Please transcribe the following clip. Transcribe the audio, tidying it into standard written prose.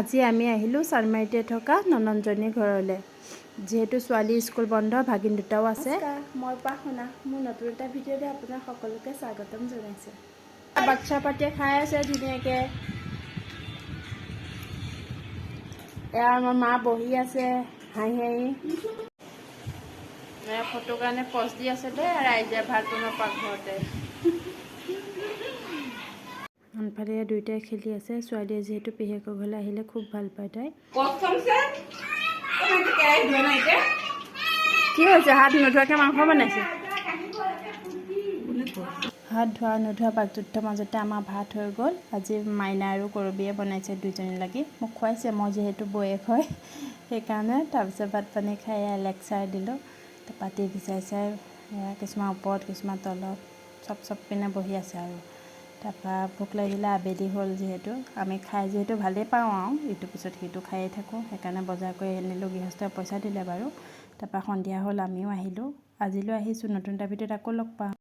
আজি আমি আহিলোঁ চানমাৰিতে থকা ননন্দজনীৰ ঘৰলৈ। যিহেতু ছোৱালীৰ স্কুল বন্ধ, ভাগিন দুটাও আছে। মই শুনা মোৰ নতুন এটা ভিডিঅ'তে আপোনাক সকলোকে স্বাগতম জনাইছোঁ। বাচ্চা পাতিয়ে খাই আছে ধুনীয়াকৈ। এয়া আমাৰ মা বহি আছে হাঁহি হাঁহি। ফটোৰ কাৰণে পষ্ট দি আছে দেই ৰাইজে ভাত বনোৱা পাকঘৰতে। আনফালে দুয়োটাই খেলি আছে। ছোৱালীয়ে যিহেতু পেহীয়েকৰ ঘৰলৈ আহিলে খুব ভাল পায় তাই। কি হৈছে? হাত নোধোৱাকৈ মাংস বনাইছে। হাত ধোৱা নোধোৱা বাকযুদ্ধৰ মাজতে আমাৰ ভাত হৈ গ'ল। আজি মাইনা আৰু কৰবীয়ে বনাইছে দুইজনী লাগি। মোক খুৱাইছে, মই যিহেতু বৌয়েক হয় সেইকাৰণে। তাৰপিছত ভাত পানী খাই লেকচাৰ দিলোঁ। তাৰপৰা টিভি চাই কিছুমান ওপৰত কিছুমান তলত চব পিনে বহি আছে আৰু। তাৰপৰা ভোক লাগিলে, আবেলি হ'ল যিহেতু আমি খাই যিহেতু ভালেই পাওঁ আৰু ইটোৰ পিছত সিটো খায়েই থাকোঁ। সেইকাৰণে বজাৰ কৰি আনিলোঁ। গৃহস্থই পইচা দিলে বাৰু। তাৰপৰা সন্ধিয়া হ'ল, আমিও আহিলোঁ। আজিলৈ আহিছোঁ, নতুন এটা ভিডিঅ'ত আকৌ লগ পাম।